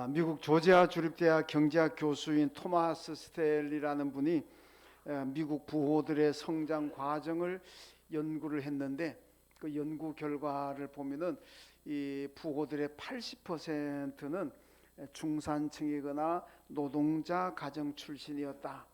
미국 조지아 주립대학 경제학 교수인 토마스 스텔리라는 분이 미국 부호들의 성장 과정을 연구를 했는데, 그 연구 결과를 보면은 이 부호들의 80%는 중산층이거나 노동자 가정 출신이었다.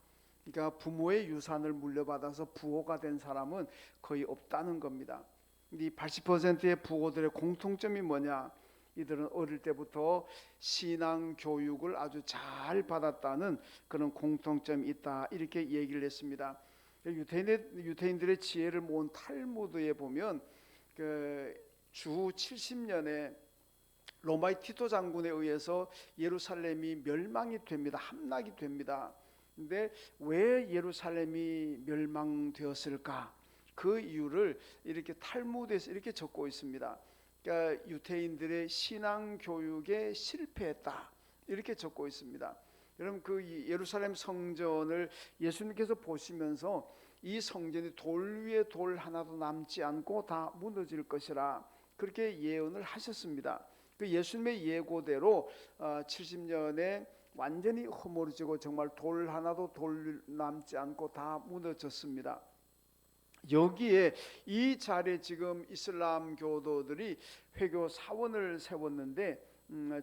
그러니까 부모의 유산을 물려받아서 부호가 된 사람은 거의 없다는 겁니다. 이 80%의 부호들의 공통점이 뭐냐? 이들은 어릴 때부터 신앙 교육을 아주 잘 받았다는 그런 공통점이 있다, 이렇게 얘기를 했습니다. 유대인들의 지혜를 모은 탈무드에 보면 주 70년에 로마의 티토 장군에 의해서 예루살렘이 멸망이 됩니다. 함락이 됩니다. 근데 왜 예루살렘이 멸망되었을까? 그 이유를 이렇게 탈무드에서 이렇게 적고 있습니다. 그러니까 유대인들의 신앙 교육에 실패했다, 이렇게 적고 있습니다. 여러분, 그 예루살렘 성전을 예수님께서 보시면서 이 성전이 돌 위에 돌 하나도 남지 않고 다 무너질 것이라 그렇게 예언을 하셨습니다. 그 예수님의 예고대로 70년에 완전히 허물어지고 정말 돌 하나도 돌 남지 않고 다 무너졌습니다. 여기에 이 자리에 지금 이슬람 교도들이 회교 사원을 세웠는데,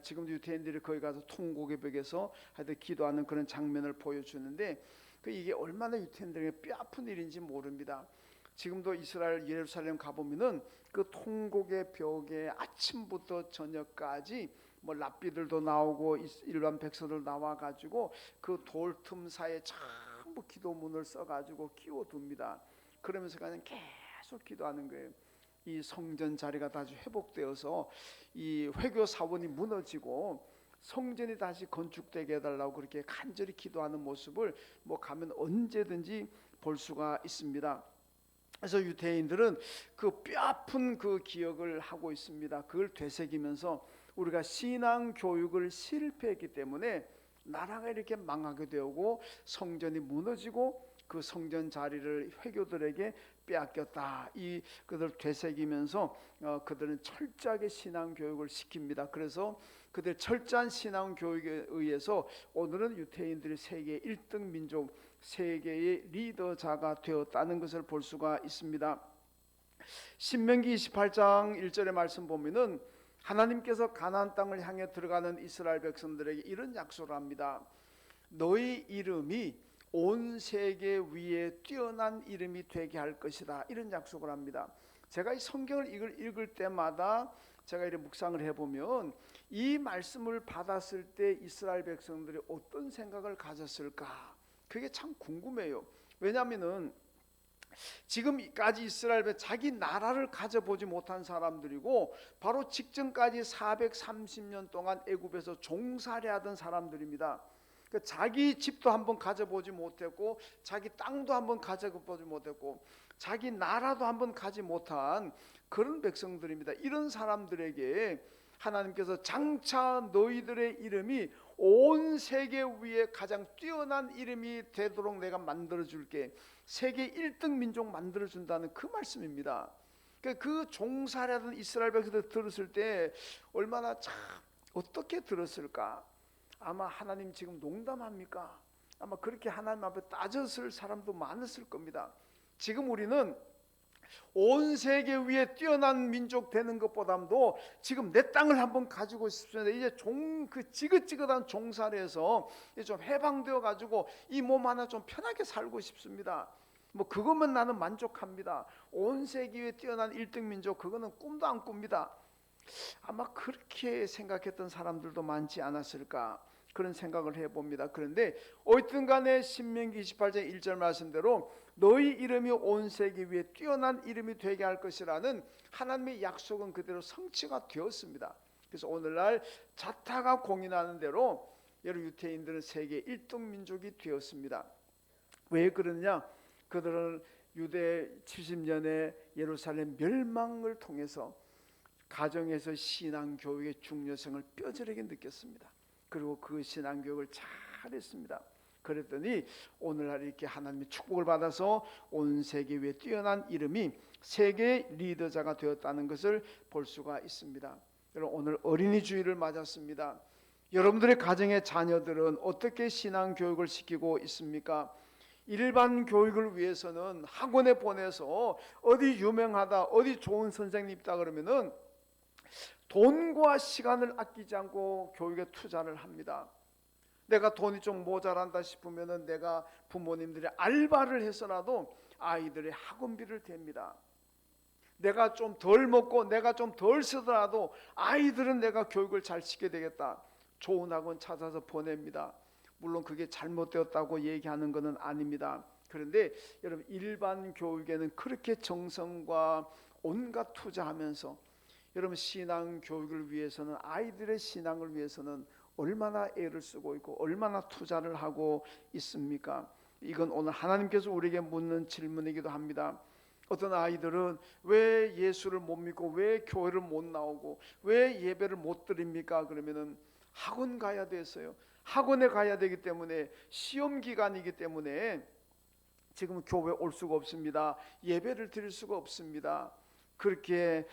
지금도 유대인들이 거기 가서 통곡의 벽에서 하여튼 기도하는 그런 장면을 보여주는데, 이게 얼마나 유대인들에게 뼈아픈 일인지 모릅니다. 지금도 이스라엘 예루살렘 가보면은 그 통곡의 벽에 아침부터 저녁까지 뭐 랍비들도 나오고 일반 백성들 나와가지고 그 돌 틈 사이에 전부 기도문을 써가지고 끼워둡니다. 그러면서 그냥 계속 기도하는 거예요. 이 성전 자리가 다시 회복되어서 이 회교 사원이 무너지고 성전이 다시 건축되게 해달라고 그렇게 간절히 기도하는 모습을 뭐 가면 언제든지 볼 수가 있습니다. 그래서 유대인들은 그 뼈아픈 그 기억을 하고 있습니다. 그걸 되새기면서 우리가 신앙 교육을 실패했기 때문에 나라가 이렇게 망하게 되고 성전이 무너지고 그 성전 자리를 회교들에게 빼앗겼다, 이 그들 되새기면서 그들은 철저하게 신앙 교육을 시킵니다. 그래서 그들 철저한 신앙 교육에 의해서 오늘은 유대인들이 세계 1등 민족, 세계의 리더자가 되었다는 것을 볼 수가 있습니다. 신명기 28장 1절의 말씀 보면은 하나님께서 가나안 땅을 향해 들어가는 이스라엘 백성들에게 이런 약속을 합니다. 너희 이름이 온 세계 위에 뛰어난 이름이 되게 할 것이다, 이런 약속을 합니다. 제가 이 성경을 읽을 때마다 제가 이렇게 묵상을 해보면 이 말씀을 받았을 때 이스라엘 백성들이 어떤 생각을 가졌을까, 그게 참 궁금해요. 왜냐하면은 지금까지 이스라엘 자기 나라를 가져보지 못한 사람들이고 바로 직전까지 430년 동안 애굽에서 종살이하던 사람들입니다. 자기 집도 한번 가져보지 못했고 자기 땅도 한번 가져보지 못했고 자기 나라도 한번 가지 못한 그런 백성들입니다. 이런 사람들에게 하나님께서 장차 너희들의 이름이 온 세계 위에 가장 뛰어난 이름이 되도록 내가 만들어줄게, 세계 1등 민족 만들어준다는 그 말씀입니다. 그 종살이하던 이스라엘 백성들 들었을 때 얼마나 참 어떻게 들었을까. 아마 하나님 지금 농담합니까? 아마 그렇게 하나님 앞에 따졌을 사람도 많았을 겁니다. 지금 우리는 온 세계 위에 뛰어난 민족 되는 것보다도 지금 내 땅을 한번 가지고 싶습니다. 이제 그 지긋지긋한 종살이에서 좀 해방되어 가지고 이 몸 하나 좀 편하게 살고 싶습니다. 뭐 그것만 나는 만족합니다. 온 세계 위에 뛰어난 1등 민족, 그거는 꿈도 안 꿉니다. 아마 그렇게 생각했던 사람들도 많지 않았을까, 그런 생각을 해봅니다. 그런데 어쨌든 간에 신명기 28장 1절 말씀대로 너희 이름이 온 세계 위에 뛰어난 이름이 되게 할 것이라는 하나님의 약속은 그대로 성취가 되었습니다. 그래서 오늘날 자타가 공인하는 대로 여러분 유대인들은 세계 1등 민족이 되었습니다. 왜 그러냐? 그들은 유대 70년의 예루살렘 멸망을 통해서 가정에서 신앙교육의 중요성을 뼈저리게 느꼈습니다. 그리고 그 신앙교육을 잘했습니다. 그랬더니 오늘날 이렇게 하나님의 축복을 받아서 온 세계 위에 뛰어난 이름이 세계 리더자가 되었다는 것을 볼 수가 있습니다. 여러분, 오늘 어린이 주일을 맞았습니다. 여러분들의 가정의 자녀들은 어떻게 신앙 교육을 시키고 있습니까? 일반 교육을 위해서는 학원에 보내서 어디 유명하다, 어디 좋은 선생님 있다 그러면은 돈과 시간을 아끼지 않고 교육에 투자를 합니다. 내가 돈이 좀 모자란다 싶으면은 내가 부모님들이 알바를 해서라도 아이들의 학원비를 댑니다. 내가 좀 덜 먹고 내가 좀 덜 쓰더라도 아이들은 내가 교육을 잘 시켜야 되겠다. 좋은 학원 찾아서 보냅니다. 물론 그게 잘못되었다고 얘기하는 것은 아닙니다. 그런데 여러분, 일반 교육에는 그렇게 정성과 온갖 투자하면서 여러분 신앙 교육을 위해서는, 아이들의 신앙을 위해서는 얼마나 애를 쓰고 있고 얼마나 투자를 하고 있습니까? 이건 오늘 하나님께서 우리에게 묻는 질문이기도 합니다. 어떤 아이들은 왜 예수를 못 믿고 왜 교회를 못 나오고 왜 예배를 못 드립니까? 그러면은 학원 가야 돼서요. 학원에 가야 되기 때문에, 시험 기간이기 때문에 지금 교회 올 수가 없습니다. 예배를 드릴 수가 없습니다. 그렇게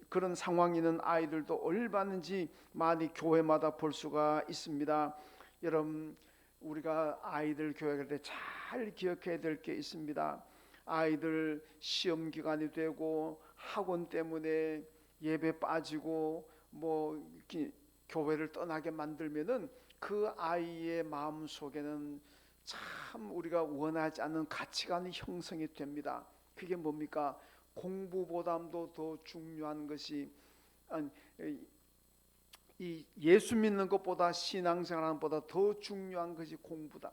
그런 상황이 있는 아이들도 얼마든지 많이 교회마다 볼 수가 있습니다. 여러분, 우리가 아이들 교육할 때 잘 기억해야 될 게 있습니다. 아이들 시험 기간이 되고 학원 때문에 예배 빠지고 교회를 떠나게 만들면은 그 아이의 마음 속에는 참 우리가 원하지 않는 가치관이 형성이 됩니다. 그게 뭡니까? 공부보다도 더 중요한 것이, 이 예수 믿는 것보다 신앙생활하는 것보다 더 중요한 것이 공부다.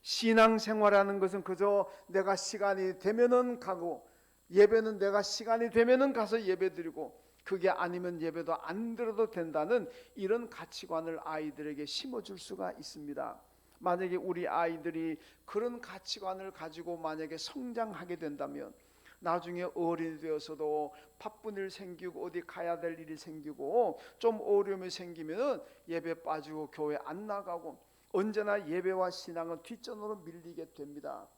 신앙생활하는 것은 그저 내가 시간이 되면은 가고, 예배는 내가 시간이 되면은 가서 예배드리고, 그게 아니면 예배도 안 들어도 된다는 이런 가치관을 아이들에게 심어줄 수가 있습니다. 만약에 우리 아이들이 그런 가치관을 가지고 만약에 성장하게 된다면 나중에 어른이 되어서도 바쁜 일 생기고 어디 가야 될 일이 생기고 좀 어려움이 생기면 예배 빠지고 교회 안 나가고 언제나 예배와 신앙은 뒷전으로 밀리게 됩니다.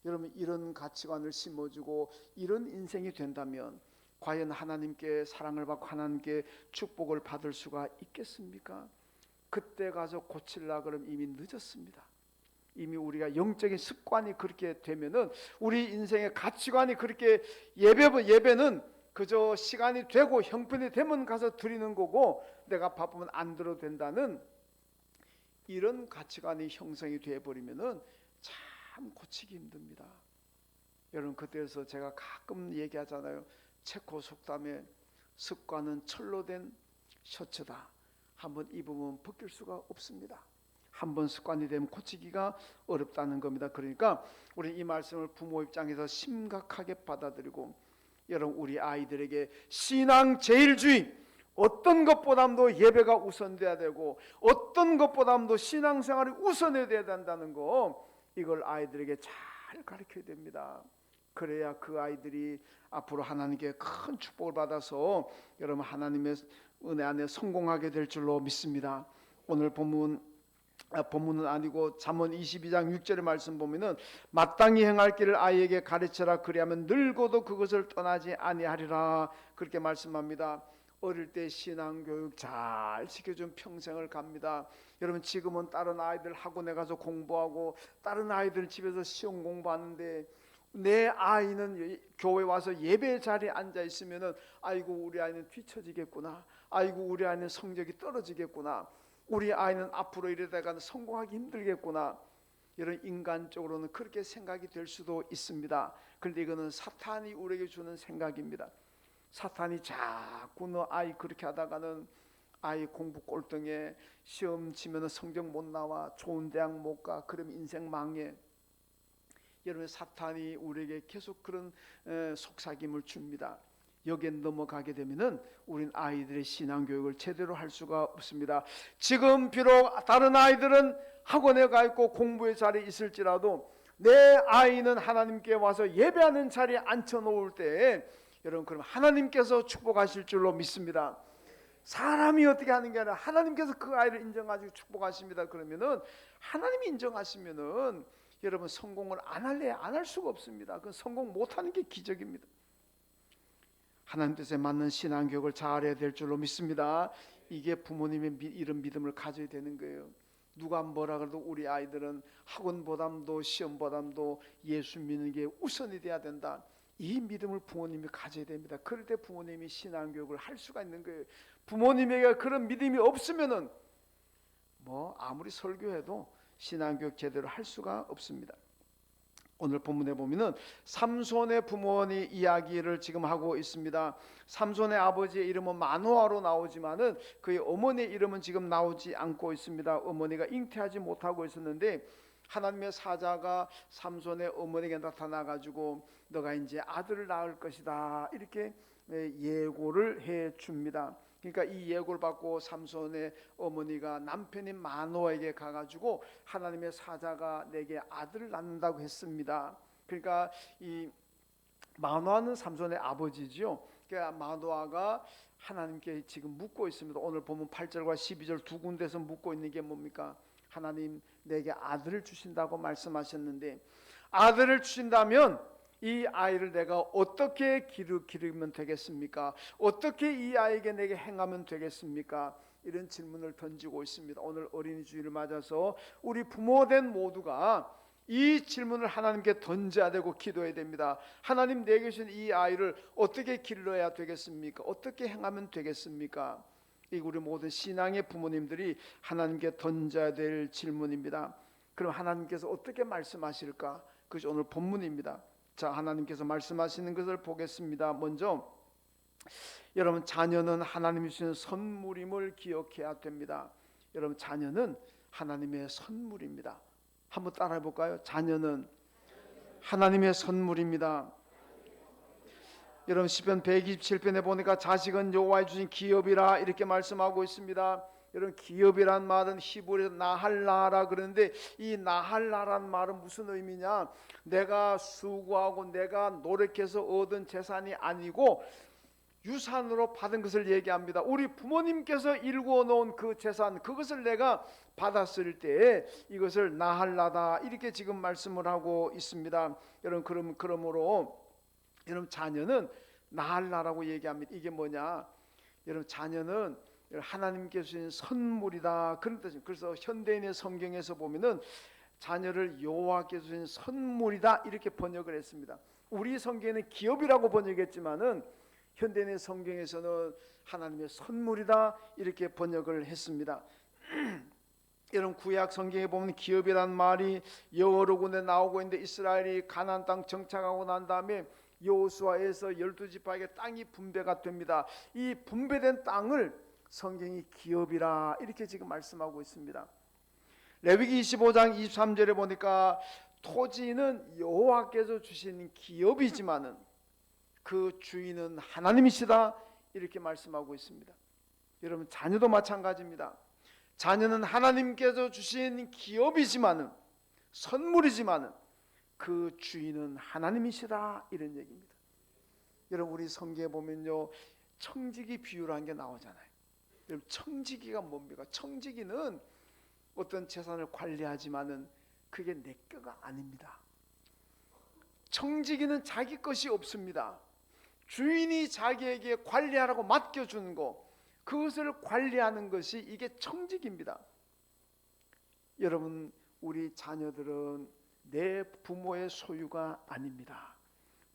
여러분, 이런 가치관을 심어주고 이런 인생이 된다면 과연 하나님께 사랑을 받고 하나님께 축복을 받을 수가 있겠습니까? 그때 가서 고칠라 그러면 이미 늦었습니다. 이미 우리가 영적인 습관이 그렇게 되면은, 우리 인생의 가치관이 그렇게, 예배는 그저 시간이 되고 형편이 되면 가서 드리는 거고 내가 바쁘면 안 들어도 된다는 이런 가치관이 형성이 되어버리면은 참 고치기 힘듭니다. 여러분, 그때에서 제가 가끔 얘기하잖아요. 체코 속담에 습관은 철로 된 셔츠다. 한번 입으면 벗길 수가 없습니다. 한번 습관이 되면 고치기가 어렵다는 겁니다. 그러니까 우리 이 말씀을 부모 입장에서 심각하게 받아들이고, 여러분, 우리 아이들에게 신앙 제일주의, 어떤 것보다도 예배가 우선돼야 되고 어떤 것보다도 신앙생활이 우선해야 된다는 거, 이걸 아이들에게 잘 가르쳐야 됩니다. 그래야 그 아이들이 앞으로 하나님께 큰 축복을 받아서 여러분 하나님의 은혜 안에 성공하게 될 줄로 믿습니다. 오늘 본문은 아니고 잠언 22장 6절의 말씀 보면은 마땅히 행할 길을 아이에게 가르쳐라, 그리하면 늙어도 그것을 떠나지 아니하리라, 그렇게 말씀합니다. 어릴 때 신앙교육 잘 시켜준 평생을 갑니다. 여러분, 지금은 다른 아이들 학원에 가서 공부하고 다른 아이들 집에서 시험 공부하는데 내 아이는 교회 와서 예배 자리에 앉아 있으면은 아이고 우리 아이는 뒤처지겠구나, 아이고 우리 아이는 성적이 떨어지겠구나, 우리 아이는 앞으로 이러다가 성공하기 힘들겠구나, 이런 인간적으로는 그렇게 생각이 될 수도 있습니다. 그런데 이거는 사탄이 우리에게 주는 생각입니다. 사탄이 자꾸 너 아이 그렇게 하다가는 아이 공부 꼴등해, 시험 치면 성적 못 나와, 좋은 대학 못 가, 그럼 인생 망해. 여러분, 사탄이 우리에게 계속 그런 속삭임을 줍니다. 여기에 넘어가게 되면은 우린 아이들의 신앙교육을 제대로 할 수가 없습니다. 지금 비록 다른 아이들은 학원에 가 있고 공부의 자리에 있을지라도 내 아이는 하나님께 와서 예배하는 자리에 앉혀 놓을 때 여러분, 그럼 하나님께서 축복하실 줄로 믿습니다. 사람이 어떻게 하는 게 아니라 하나님께서 그 아이를 인정하시고 축복하십니다. 그러면은 하나님이 인정하시면은 여러분, 성공을 안 할 수가 없습니다. 그 성공 못하는 게 기적입니다. 하나님 뜻에 맞는 신앙교육을 잘해야 될 줄로 믿습니다. 이게 부모님의 이런 믿음을 가져야 되는 거예요. 누가 뭐라 그래도 우리 아이들은 학원보담도 시험보담도 예수 믿는 게 우선이 돼야 된다. 이 믿음을 부모님이 가져야 됩니다. 그럴 때 부모님이 신앙교육을 할 수가 있는 거예요. 부모님에게 그런 믿음이 없으면은 뭐 아무리 설교해도 신앙교육 제대로 할 수가 없습니다. 오늘 본문에 보면은 삼손의 부모니 이야기를 지금 하고 있습니다. 삼손의 아버지의 이름은 마노아로 나오지만은 그의 어머니의 이름은 지금 나오지 않고 있습니다. 어머니가 잉태하지 못하고 있었는데 하나님의 사자가 삼손의 어머니에게 나타나 가지고 너가 이제 아들을 낳을 것이다 이렇게 예고를 해 줍니다. 그러니까 이 예고를 받고 삼손의 어머니가 남편인 마노아에게 가가지고 하나님의 사자가 내게 아들을 낳는다고 했습니다. 그러니까 이 마노아는 삼손의 아버지죠. 그러니까 마노아가 하나님께 지금 묻고 있습니다. 오늘 보면 8절과 12절 두 군데서 묻고 있는 게 뭡니까? 하나님 내게 아들을 주신다고 말씀하셨는데 아들을 주신다면 이 아이를 내가 어떻게 기르면 되겠습니까? 어떻게 이 아이에게 내게 행하면 되겠습니까? 이런 질문을 던지고 있습니다. 오늘 어린이 주일을 맞아서 우리 부모된 모두가 이 질문을 하나님께 던져야 되고 기도해야 됩니다. 하나님 내게 주신 이 아이를 어떻게 길러야 되겠습니까? 어떻게 행하면 되겠습니까? 이 우리 모든 신앙의 부모님들이 하나님께 던져야 될 질문입니다. 그럼 하나님께서 어떻게 말씀하실까? 그것이 오늘 본문입니다. 자, 하나님께서 말씀하시는 것을 보겠습니다. 먼저 여러분 자녀는 하나님이 주신 선물임을 기억해야 됩니다. 여러분 자녀는 하나님의 선물입니다. 한번 따라해 볼까요? 자녀는 하나님의 선물입니다. 여러분 시편 127편에 보니까 자식은 여호와의 주신 기업이라 이렇게 말씀하고 있습니다. 여러분 기업이란 말은 히브리어로 나할라라 그러는데 이 나할라란 말은 무슨 의미냐? 내가 수고하고 내가 노력해서 얻은 재산이 아니고 유산으로 받은 것을 얘기합니다. 우리 부모님께서 일구어 놓은 그 재산 그것을 내가 받았을 때 이것을 나할라다 이렇게 지금 말씀을 하고 있습니다. 여러분 그러므로 여러분 자녀는 나할라라고 얘기합니다. 이게 뭐냐? 여러분 자녀는 하나님께서 주신 선물이다 그런 뜻입니다. 그래서 현대인의 성경에서 보면은 자녀를 여호와께서 주신 선물이다 이렇게 번역을 했습니다. 우리 성경에는 기업이라고 번역했지만은 현대인의 성경에서는 하나님의 선물이다 이렇게 번역을 했습니다. 여러분 구약 성경에 보면 기업이란 말이 여러 군데 나오고 있는데 이스라엘이 가나안 땅 정착하고 난 다음에 여호수아에서 12지파에게 땅이 분배가 됩니다. 이 분배된 땅을 성경이 기업이라 이렇게 지금 말씀하고 있습니다. 레위기 25장 23절에 보니까 토지는 여호와께서 주신 기업이지만은 그 주인은 하나님이시다 이렇게 말씀하고 있습니다. 여러분 자녀도 마찬가지입니다. 자녀는 하나님께서 주신 기업이지만은 선물이지만은 그 주인은 하나님이시다 이런 얘기입니다. 여러분 우리 성경에 보면요 청지기 비유라는 게 나오잖아요. 여러분 청지기가 뭡니까? 청지기는 어떤 재산을 관리하지만은 그게 내 거가 아닙니다. 청지기는 자기 것이 없습니다. 주인이 자기에게 관리하라고 맡겨주는 거 그것을 관리하는 것이 이게 청지기입니다. 여러분 우리 자녀들은 내 부모의 소유가 아닙니다.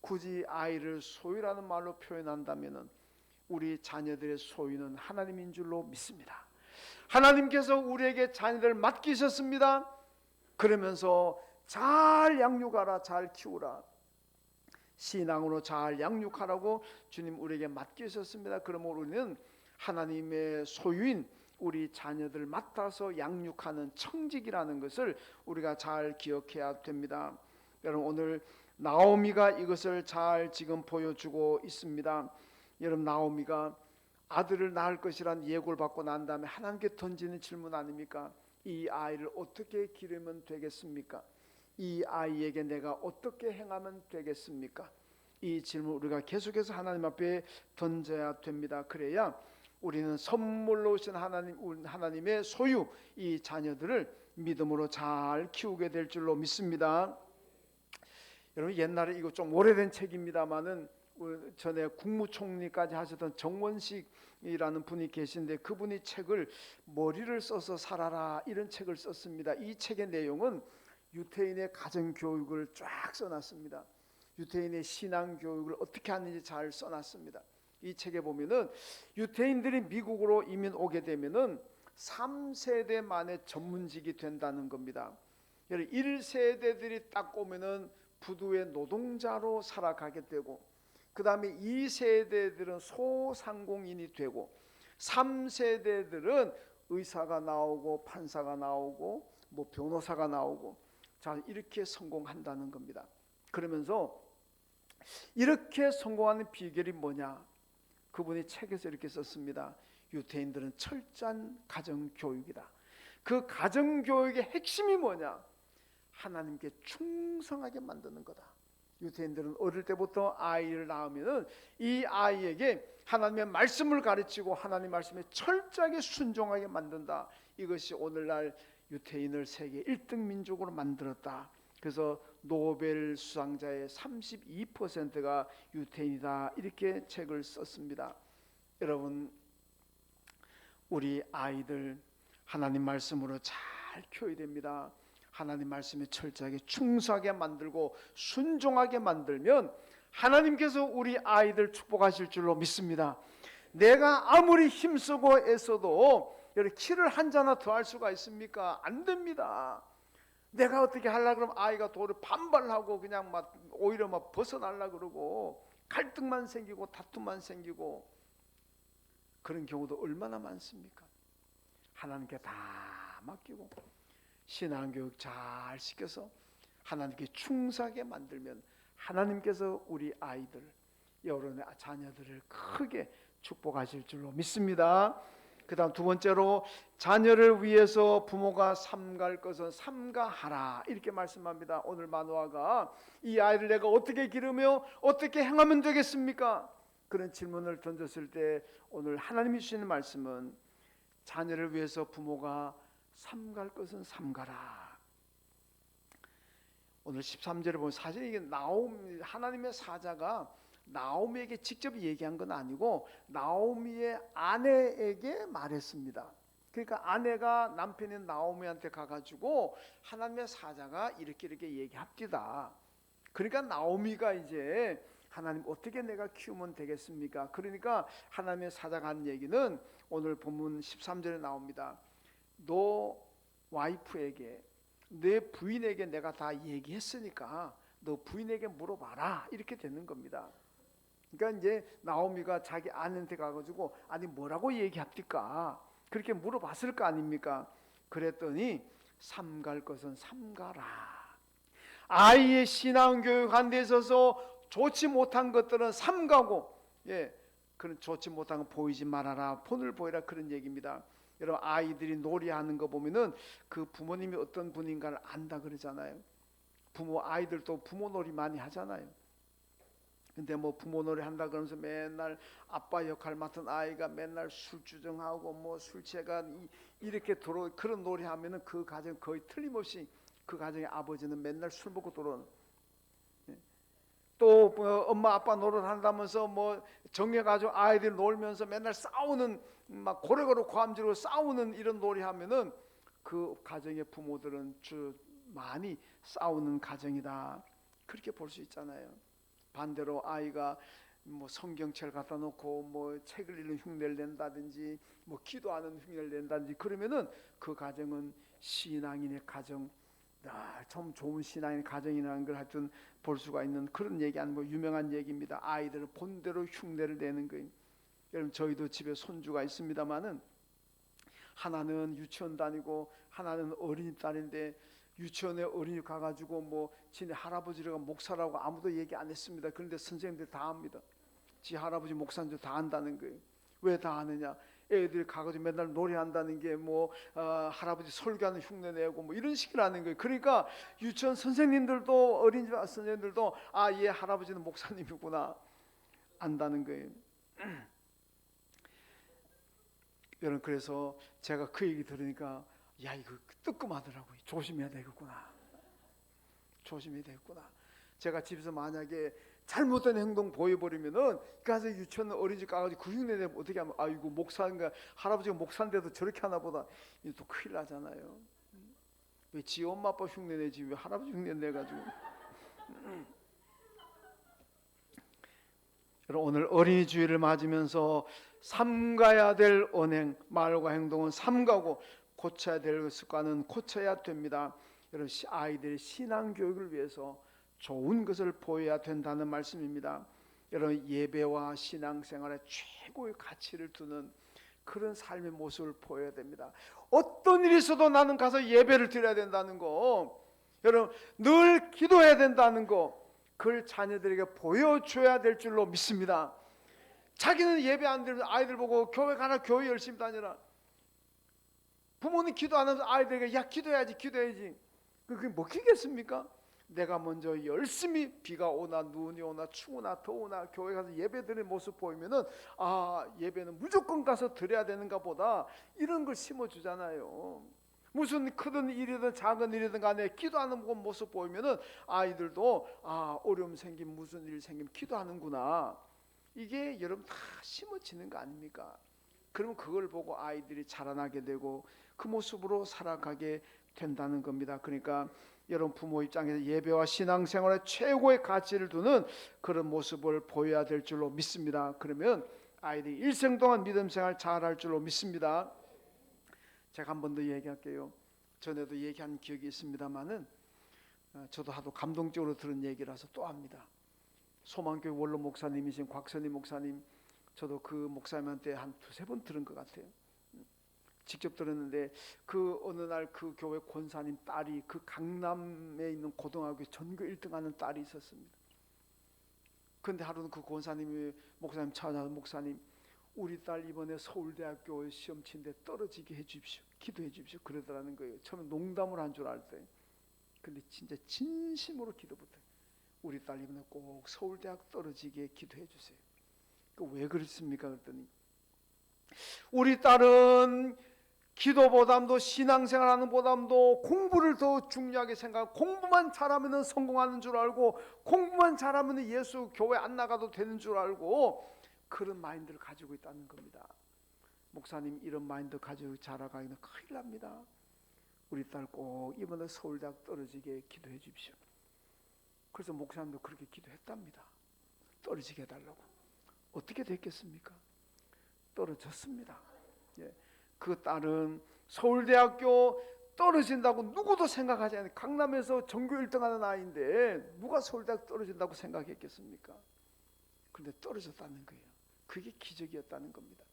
굳이 아이를 소유라는 말로 표현한다면은 우리 자녀들의 소유는 하나님인 줄로 믿습니다. 하나님께서 우리에게 자녀들을 맡기셨습니다. 그러면서 잘 양육하라 잘 키우라 신앙으로 잘 양육하라고 주님 우리에게 맡기셨습니다. 그러므로 우리는 하나님의 소유인 우리 자녀들 맡아서 양육하는 청직이라는 것을 우리가 잘 기억해야 됩니다. 여러분 오늘 나오미가 이것을 잘 지금 보여주고 있습니다. 여러분 나오미가 아들을 낳을 것이란 예고를 받고 난 다음에 하나님께 던지는 질문 아닙니까? 이 아이를 어떻게 기르면 되겠습니까? 이 아이에게 내가 어떻게 행하면 되겠습니까? 이 질문 우리가 계속해서 하나님 앞에 던져야 됩니다. 그래야 우리는 선물로 오신 하나님의 소유 이 자녀들을 믿음으로 잘 키우게 될 줄로 믿습니다. 여러분 옛날에 이거 좀 오래된 책입니다만은 전에 국무총리까지 하셨던 정원식이라는 분이 계신데 그분이 책을 머리를 써서 살아라 이런 책을 썼습니다. 이 책의 내용은 유태인의 가정교육을 쫙 써놨습니다. 유태인의 신앙교육을 어떻게 하는지 잘 써놨습니다. 이 책에 보면은 유태인들이 미국으로 이민 오게 되면은 3세대 만에 전문직이 된다는 겁니다. 1세대들이 딱 오면은 부두의 노동자로 살아가게 되고, 그 다음에 2세대들은 소상공인이 되고, 3세대들은 의사가 나오고 판사가 나오고 뭐 변호사가 나오고, 자 이렇게 성공한다는 겁니다. 그러면서 이렇게 성공하는 비결이 뭐냐? 그분이 책에서 이렇게 썼습니다. 유태인들은 철저한 가정교육이다. 그 가정교육의 핵심이 뭐냐? 하나님께 충성하게 만드는 거다. 유태인들은 어릴 때부터 아이를 낳으면 이 아이에게 하나님의 말씀을 가르치고 하나님 말씀에 철저하게 순종하게 만든다. 이것이 오늘날 유태인을 세계 1등 민족으로 만들었다. 그래서 노벨 수상자의 32%가 유태인이다. 이렇게 책을 썼습니다. 여러분, 우리 아이들 하나님 말씀으로 잘 키워야 됩니다. 하나님 말씀에 철저하게 충성하게 만들고 순종하게 만들면 하나님께서 우리 아이들 축복하실 줄로 믿습니다. 내가 아무리 힘쓰고 애써도 키를 한 자나 더 할 수가 있습니까? 안 됩니다. 내가 어떻게 하려고 그러면 아이가 도를 반발하고 그냥 막 오히려 막 벗어나려고 그러고 갈등만 생기고 다툼만 생기고 그런 경우도 얼마나 많습니까? 하나님께 다 맡기고 신앙교육 잘 시켜서 하나님께 충성하게 만들면 하나님께서 우리 아이들, 여러분의 자녀들을 크게 축복하실 줄로 믿습니다. 그 다음 두 번째로 자녀를 위해서 부모가 삼갈 것은 삼가하라 이렇게 말씀합니다. 오늘 만화가 이 아이를 내가 어떻게 기르며 어떻게 행하면 되겠습니까? 그런 질문을 던졌을 때 오늘 하나님이 주시는 말씀은 자녀를 위해서 부모가 삼갈 것은 삼가라. 오늘 13절에 보면 사실 이게 나오미, 하나님의 사자가 나오미에게 직접 얘기한 건 아니고 나오미의 아내에게 말했습니다. 그러니까 아내가 남편인 나오미한테 가가지고 하나님의 사자가 이렇게 얘기합디다. 그러니까 나오미가 이제 하나님 어떻게 내가 키우면 되겠습니까? 그러니까 하나님의 사자가 한 얘기는 오늘 본문 13절에 나옵니다. 너 와이프에게 내 부인에게 내가 다 얘기했으니까 너 부인에게 물어봐라 이렇게 되는 겁니다. 그러니까 이제 나오미가 자기 아내한테 가가지고 아니 뭐라고 얘기합니까? 그렇게 물어봤을 거 아닙니까? 그랬더니 삼갈 것은 삼가라. 아이의 신앙교육한 데 있어서 좋지 못한 것들은 삼가고, 그런 좋지 못한 거 보이지 말아라, 본을 보이라 그런 얘기입니다. 여러분 아이들이 놀이하는 거 보면은 그 부모님이 어떤 분인가를 안다 그러잖아요. 아이들도 부모 놀이 많이 하잖아요. 근데 뭐 부모 놀이 한다 그러면서 맨날 아빠 역할 맡은 아이가 맨날 술주정하고 뭐 술 취해가 이렇게 그런 놀이 하면은 그 가정 거의 틀림없이 그 가정의 아버지는 맨날 술 먹고 들어오는. 또 엄마 아빠 노릇한다면서 뭐 정해가지고 아이들 놀면서 맨날 싸우는 막 고래고래 고함지르고 싸우는 이런 놀이 하면은 그 가정의 부모들은 많이 싸우는 가정이다 그렇게 볼 수 있잖아요. 반대로 아이가 뭐 성경책을 갖다 놓고 뭐 책을 읽는 흉내를 낸다든지 뭐 기도하는 흉내를 낸다든지 그러면은 그 가정은 신앙인의 가정, 참 좋은 신앙인 가정이라는 걸 하여튼 볼 수가 있는 그런 얘기하는 거 유명한 얘기입니다. 아이들은 본대로 흉내를 내는 거예요. 여러분 저희도 집에 손주가 있습니다만은 하나는 유치원 다니고 하나는 어린이집다니는데 유치원에 어린이 가가지고 뭐 지네 할아버지가 목사라고 아무도 얘기 안 했습니다. 그런데 선생님들 다 압니다. 지 할아버지 목사인 줄 다 안다는 거예요. 왜 다 아느냐? 애들이 가가지고 맨날 노래한다는 게 뭐 할아버지 설교하는 흉내 내고 뭐 이런 식이라는 거예요. 그러니까 유치원 선생님들도 어린이집 선생님들도 얘 할아버지는 목사님이구나 안다는 거예요. 여러분 그래서 제가 그 얘기 들으니까 야 이거 뜨끔하더라고요. 조심해야 되겠구나. 조심해야 되겠구나. 제가 집에서 만약에 잘못된 행동 보여버리면은 가서 유치원 어린이집 가가지고 그 흉내 내면 어떻게 하면 아이고 목사인가 할아버지가 목사인데도 저렇게 하나 보다 또 큰일 나잖아요. 왜 지 엄마 아빠 흉내 내지 왜 할아버지 흉내 내가지고. 여러분 오늘 어린이 주일을 맞으면서 삼가야 될 언행 말과 행동은 삼가고 고쳐야 될 습관은 고쳐야 됩니다. 여러분 아이들의 신앙 교육을 위해서 좋은 것을 보여야 된다는 말씀입니다. 여러분 예배와 신앙생활에 최고의 가치를 두는 그런 삶의 모습을 보여야 됩니다. 어떤 일이 있어도 나는 가서 예배를 드려야 된다는 거, 여러분 늘 기도해야 된다는 거, 그걸 자녀들에게 보여줘야 될 줄로 믿습니다. 자기는 예배 안 드리면 아이들 보고 교회 가라, 교회 열심히 다녀라. 부모님 기도 안 하면서 아이들에게 야 기도해야지 기도해야지, 그게 먹히겠습니까? 내가 먼저 열심히 비가 오나 눈이 오나 추우나 더우나 교회 가서 예배 드리는 모습 보이면은 아 예배는 무조건 가서 드려야 되는가 보다, 이런 걸 심어주잖아요. 무슨 크든 일이든 작은 일이든 간에 기도하는 모습 보이면은 아이들도 아 어려움 생기면 무슨 일 생기면 기도하는구나, 이게 여러분 다 심어지는 거 아닙니까? 그러면 그걸 보고 아이들이 자라나게 되고 그 모습으로 살아가게 된다는 겁니다. 그러니까 여러분 부모 입장에서 예배와 신앙생활에 최고의 가치를 두는 그런 모습을 보여야 될 줄로 믿습니다. 그러면 아이들이 일생 동안 믿음 생활 잘할 줄로 믿습니다. 제가 한 번 더 얘기할게요. 전에도 얘기한 기억이 있습니다만은 저도 하도 감동적으로 들은 얘기라서 또 합니다. 소망교회 원로 목사님이신 곽선희 목사님, 저도 그 목사님한테 한 두세 번 들은 것 같아요. 직접 들었는데 그 어느 날 그 교회 권사님 딸이 그 강남에 있는 고등학교 전교 1등하는 딸이 있었습니다. 그런데 하루는 그 권사님이 목사님 찾아서 목사님 우리 딸 이번에 서울대학교 시험 치는데 떨어지게 해주십시오, 기도해 주십시오 그러더라는 거예요. 처음에 농담을 한 줄 알 때, 근데 진짜 진심으로 기도부터 우리 딸 이번에 꼭 서울대학 떨어지게 기도해 주세요. 왜 그렇습니까? 그랬더니 우리 딸은 기도보담도 신앙생활하는 보담도 공부를 더 중요하게 생각하고 공부만 잘하면 성공하는 줄 알고 공부만 잘하면 예수 교회 안 나가도 되는 줄 알고 그런 마인드를 가지고 있다는 겁니다. 목사님 이런 마인드 가지고 자라가기는 큰일 납니다. 우리 딸 꼭 이번에 서울대학 떨어지게 기도해 주십시오. 그래서 목사님도 그렇게 기도했답니다. 떨어지게 해달라고. 어떻게 됐겠습니까? 떨어졌습니다. 예. 그 딸은 서울대학교 떨어진다고 누구도 생각하지 않아요. 강남에서 전교 1등하는 아이인데 누가 서울대학 떨어진다고 생각했겠습니까? 그런데 떨어졌다는 거예요. 그게 기적이었다는 겁니다.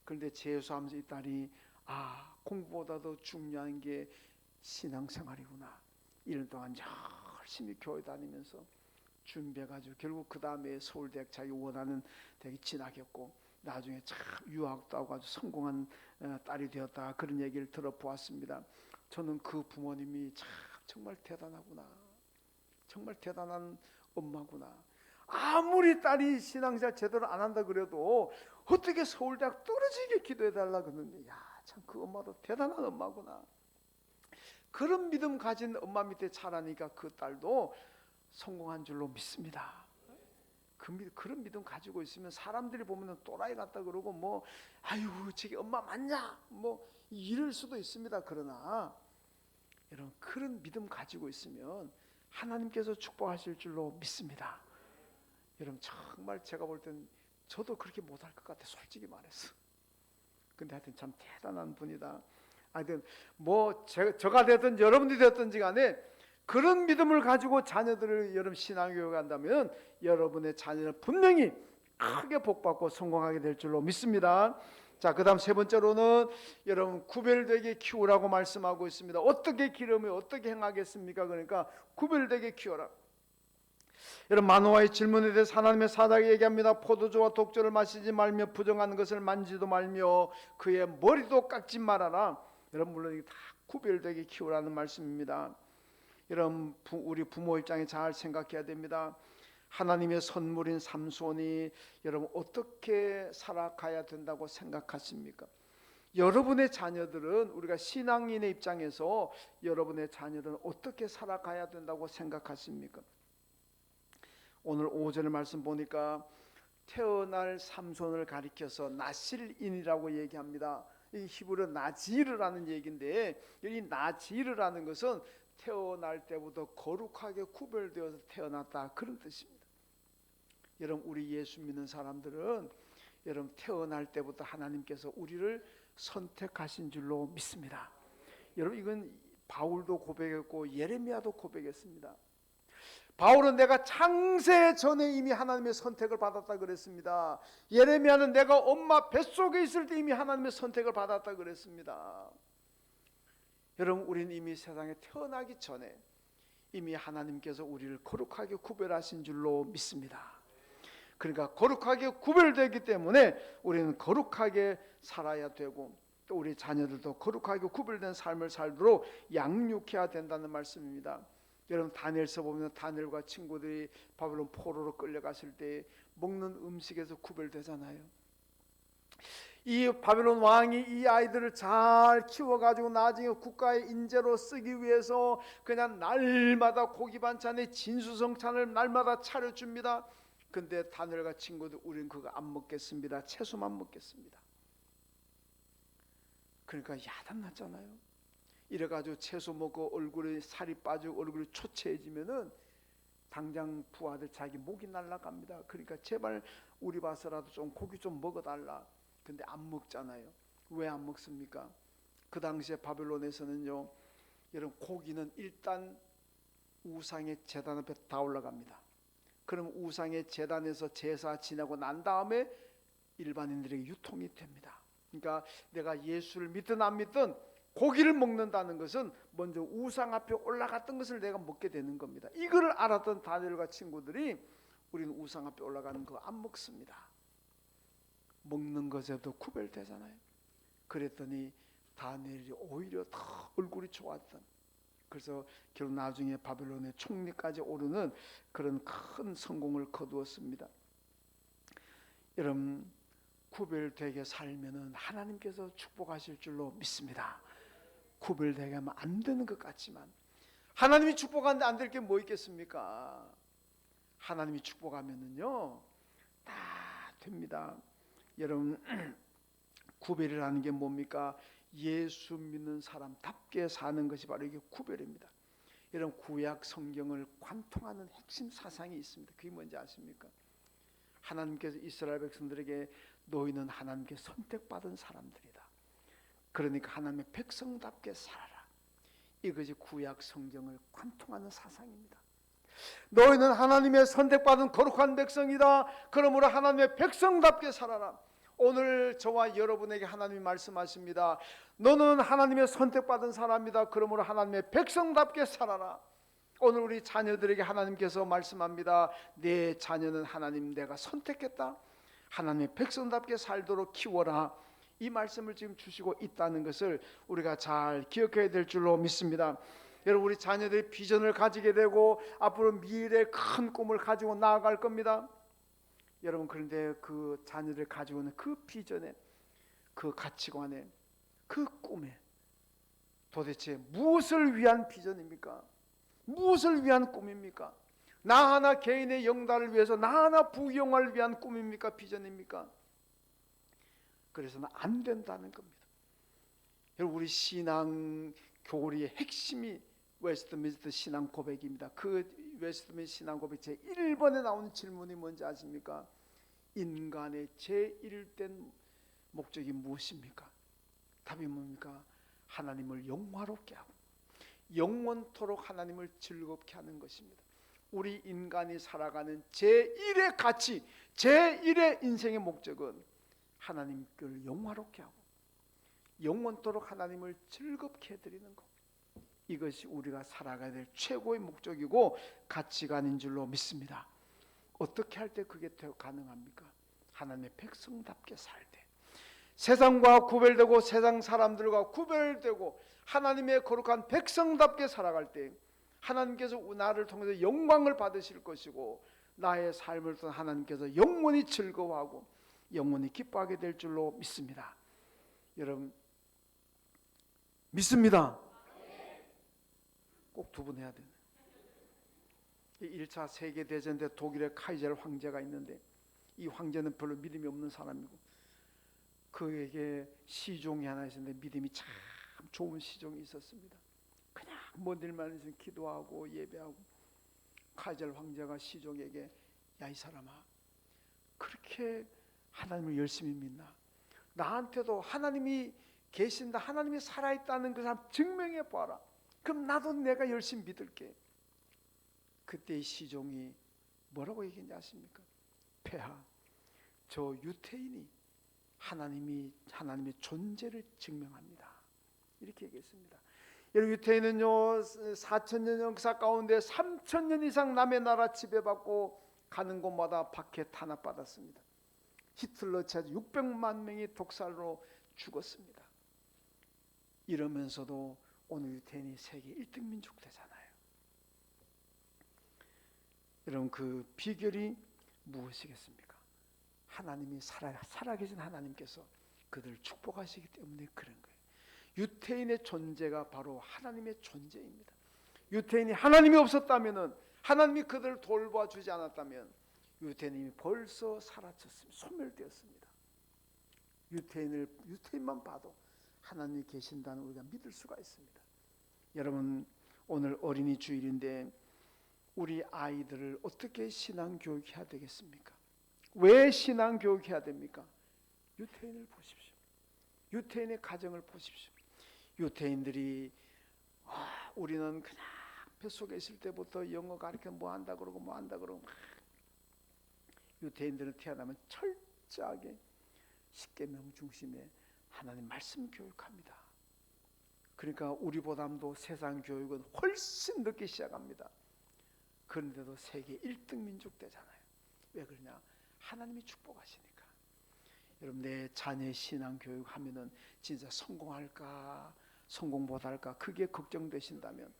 그런데 재수하면서 이 딸이 아 공부보다도 중요한 게 신앙생활이구나, 1년 동안 열심히 교회 다니면서 준비해가지고 결국 그 다음에 서울대학 자기 원하는 대학에 진학했고 나중에 참 유학도 하고 아주 성공한 딸이 되었다, 그런 얘기를 들어보았습니다. 저는 그 부모님이 참 정말 대단하구나, 정말 대단한 엄마구나. 아무리 딸이 신앙생활 제대로 안 한다 그래도 어떻게 서울대학 떨어지게 기도해달라 그러는데 야 참 그 엄마도 대단한 엄마구나. 그런 믿음 가진 엄마 밑에 자라니까 그 딸도 성공한 줄로 믿습니다. 그런 믿음 가지고 있으면 사람들이 보면 또라이 같다 그러고 뭐 아유 저게 엄마 맞냐 뭐 이럴 수도 있습니다. 그러나 여러분 그런 믿음 가지고 있으면 하나님께서 축복하실 줄로 믿습니다. 여러분 정말 제가 볼 땐 저도 그렇게 못할 것 같아, 솔직히 말해서. 근데 하여튼 참 대단한 분이다. 하여튼 뭐 저가 되든 여러분들이 되든지 간에 그런 믿음을 가지고 자녀들을 여러분 신앙교육에 한다면 여러분의 자녀는 분명히 크게 복받고 성공하게 될 줄로 믿습니다. 자, 그 다음 세 번째로는 여러분 구별되게 키우라고 말씀하고 있습니다. 어떻게 기르면 어떻게 행하겠습니까? 그러니까 구별되게 키워라. 여러분 마노아의 질문에 대해서 하나님의 사자가 얘기합니다. 포도주와 독주를 마시지 말며 부정하는 것을 만지도 말며 그의 머리도 깎지 말아라. 여러분 물론 이게 다 구별되게 키우라는 말씀입니다. 여러분 우리 부모 입장에 잘 생각해야 됩니다. 하나님의 선물인 삼손이 여러분 어떻게 살아가야 된다고 생각하십니까? 여러분의 자녀들은 우리가 신앙인의 입장에서 여러분의 자녀들은 어떻게 살아가야 된다고 생각하십니까? 오늘 오전의 말씀 보니까 태어날 삼손을 가리켜서 나실인이라고 얘기합니다. 이 히브리어 나지르라는 얘기인데, 이 나지르라는 것은 태어날 때부터 거룩하게 구별되어서 태어났다, 그런 뜻입니다. 여러분, 우리 예수 믿는 사람들은 여러분 태어날 때부터 하나님께서 우리를 선택하신 줄로 믿습니다. 여러분, 이건 바울도 고백했고 예레미야도 고백했습니다. 바울은 내가 창세 전에 이미 하나님의 선택을 받았다 그랬습니다. 예레미야는 내가 엄마 뱃속에 있을 때 이미 하나님의 선택을 받았다 그랬습니다. 여러분, 우리는 이미 세상에 태어나기 전에 이미 하나님께서 우리를 거룩하게 구별하신 줄로 믿습니다. 그러니까 거룩하게 구별되기 때문에 우리는 거룩하게 살아야 되고, 또 우리 자녀들도 거룩하게 구별된 삶을 살도록 양육해야 된다는 말씀입니다. 여러분, 다니엘서 보면 다니엘과 친구들이 바벨론 포로로 끌려갔을 때 먹는 음식에서 구별되잖아요. 이 바벨론 왕이 이 아이들을 잘 키워가지고 나중에 국가의 인재로 쓰기 위해서 그냥 날마다 고기 반찬에 진수성찬을 날마다 차려줍니다. 근데 다니엘과 친구들, 우린 그거 안 먹겠습니다. 채소만 먹겠습니다. 그러니까 야단났잖아요. 이래가지고 채소 먹고 얼굴에 살이 빠지고 얼굴이 초췌해지면은 당장 부하들 자기 목이 날아갑니다. 그러니까 제발 우리 봐서라도 좀 고기 좀 먹어달라. 근데 안 먹잖아요. 왜 안 먹습니까? 그 당시에 바벨론에서는요, 여러분, 고기는 일단 우상의 제단 앞에 다 올라갑니다. 그럼 우상의 제단에서 제사 지내고 난 다음에 일반인들에게 유통이 됩니다. 그러니까 내가 예수를 믿든 안 믿든 고기를 먹는다는 것은 먼저 우상 앞에 올라갔던 것을 내가 먹게 되는 겁니다. 이걸 알았던 다니엘과 친구들이 우리는 우상 앞에 올라가는 거 안 먹습니다. 먹는 것에도 구별되잖아요. 그랬더니 다니엘이 오히려 더 얼굴이 좋았던, 그래서 결국 나중에 바벨론의 총리까지 오르는 그런 큰 성공을 거두었습니다. 여러분, 구별되게 살면은 하나님께서 축복하실 줄로 믿습니다. 구별되게 하면 안 되는 것 같지만 하나님이 축복하는데 안 될 게 뭐 있겠습니까? 하나님이 축복하면은요 다 됩니다. 여러분, 구별이라는 게 뭡니까? 예수 믿는 사람답게 사는 것이 바로 이게 구별입니다. 여러분, 구약 성경을 관통하는 핵심 사상이 있습니다. 그게 뭔지 아십니까? 하나님께서 이스라엘 백성들에게 너희는 하나님께 선택받은 사람들이다. 그러니까 하나님의 백성답게 살아라. 이것이 구약 성경을 관통하는 사상입니다. 너희는 하나님의 선택받은 거룩한 백성이다. 그러므로 하나님의 백성답게 살아라. 오늘 저와 여러분에게 하나님이 말씀하십니다. 너는 하나님의 선택받은 사람이다. 그러므로 하나님의 백성답게 살아라. 오늘 우리 자녀들에게 하나님께서 말씀합니다. 내 자녀는 하나님 내가 선택했다. 하나님의 백성답게 살도록 키워라. 이 말씀을 지금 주시고 있다는 것을 우리가 잘 기억해야 될 줄로 믿습니다. 여러분, 우리 자녀들이 비전을 가지게 되고 앞으로 미래의 큰 꿈을 가지고 나아갈 겁니다. 여러분, 그런데 그 자녀들 가지고 있는 그 비전에, 그 가치관에, 그 꿈에 도대체 무엇을 위한 비전입니까? 무엇을 위한 꿈입니까? 나 하나 개인의 영달을 위해서, 나 하나 부영화를 위한 꿈입니까? 비전입니까? 그래서는 안 된다는 겁니다. 여러분, 우리 신앙 교리의 핵심이 웨스트민스터 신앙 고백입니다. 그 웨스트민스터 신앙 고백 제1번에 나오는 질문이 뭔지 아십니까? 인간의 제1된 목적이 무엇입니까? 답이 뭡니까? 하나님을 영화롭게 하고 영원토록 하나님을 즐겁게 하는 것입니다. 우리 인간이 살아가는 제1의 가치, 제1의 인생의 목적은 하나님을 영화롭게 하고 영원토록 하나님을 즐겁게 해드리는 것. 이것이 우리가 살아가야 될 최고의 목적이고 가치관인 줄로 믿습니다. 어떻게 할 때 그게 가능합니까? 하나님의 백성답게 살 때, 세상과 구별되고 세상 사람들과 구별되고 하나님의 거룩한 백성답게 살아갈 때 하나님께서 나를 통해서 영광을 받으실 것이고 나의 삶을 통해 하나님께서 영원히 즐거워하고 영원히 기뻐하게 될 줄로 믿습니다. 여러분, 믿습니다. 꼭 두 번 해야 되네. 1차 세계대전 때 독일의 카이젤 황제가 있는데, 이 황제는 별로 믿음이 없는 사람이고 그에게 시종이 하나 있었는데 믿음이 참 좋은 시종이 있었습니다. 그냥 뭔 일만 있으면 기도하고 예배하고, 카이젤 황제가 시종에게 야 이 사람아, 그렇게 하나님을 열심히 믿나? 나한테도 하나님이 계신다, 하나님이 살아있다는 것을 한번 증명해 보아라. 그럼 나도 내가 열심히 믿을게. 그때 이 시종이 뭐라고 얘기했는지 아십니까? 폐하, 저 유태인이 하나님의 존재를 증명합니다. 이렇게 얘기했습니다. 여러분, 유태인은요 4,000년 역사 가운데 3,000년 이상 남의 나라 지배받고 가는 곳마다 박해 탄압받았습니다. 히틀러 체제 600만 명이 독살로 죽었습니다. 이러면서도 오늘 유태인이 세계 1등 민족 되잖아요. 여러분, 그 비결이 무엇이겠습니까? 하나님이 살아계신 하나님께서 그들을 축복하시기 때문에 그런 거예요. 유태인의 존재가 바로 하나님의 존재입니다. 유태인이 하나님이 없었다면, 하나님이 그들을 돌봐주지 않았다면 유태인이 벌써 사라졌습니다. 소멸되었습니다. 유태인만 봐도 하나님이 계신다는 우리가 믿을 수가 있습니다. 여러분, 오늘 어린이 주일인데 우리 아이들을 어떻게 신앙 교육해야 되겠습니까? 왜 신앙 교육해야 됩니까? 유태인을 보십시오. 유태인의 가정을 보십시오. 유태인들이 우리는 그냥 뱃속에 있을 때부터 영어 가르쳐 뭐 한다 그러고 뭐 한다 그러고, 유태인들은 태어나면 철저하게 십계명 중심의 하나님 말씀 교육합니다. 그러니까 우리보다도 세상 교육은 훨씬 늦게 시작합니다. 그런데도 세계 1등 민족 되잖아요. 왜 그러냐? 하나님이 축복하시니까. 여러분, 내 자녀의 신앙 교육하면은 진짜 성공할까 성공 못할까 그게 걱정되신다면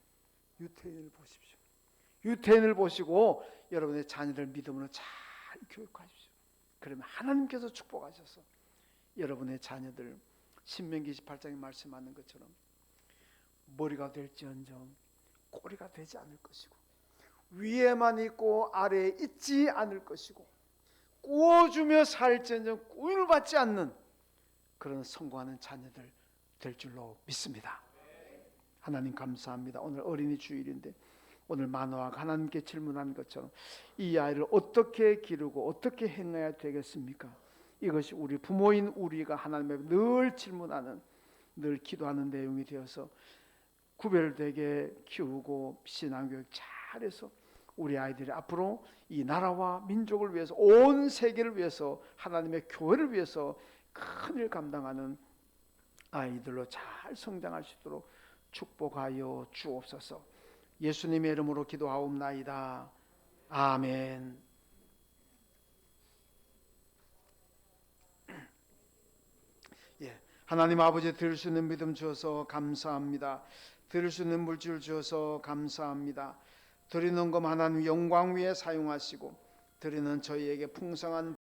유태인을 보십시오. 유태인을 보시고 여러분의 자녀들 믿음으로 잘 교육하십시오. 그러면 하나님께서 축복하셔서 여러분의 자녀들 신명기 28장에 말씀하는 것처럼 머리가 될지언정 꼬리가 되지 않을 것이고, 위에만 있고 아래에 있지 않을 것이고, 꾸어주며 살지언정 꾸임을 받지 않는 그런 성공하는 자녀들 될 줄로 믿습니다. 하나님 감사합니다. 오늘 어린이 주일인데 오늘 만화가 하나님께 질문한 것처럼 이 아이를 어떻게 기르고 어떻게 행해야 되겠습니까? 이것이 우리 부모인 우리가 하나님께 늘 질문하는, 늘 기도하는 내용이 되어서 구별되게 키우고 신앙교육 잘해서 우리 아이들이 앞으로 이 나라와 민족을 위해서, 온 세계를 위해서, 하나님의 교회를 위해서 큰일 감당하는 아이들로 잘 성장할 수 있도록 축복하여 주옵소서. 예수님의 이름으로 기도하옵나이다. 아멘. 예, 하나님 아버지, 들을 수 있는 믿음 주셔서 감사합니다. 들을 수 있는 물질 주셔서 감사합니다. 드리는 것 하나님 영광 위에 사용하시고, 드리는 저희에게 풍성한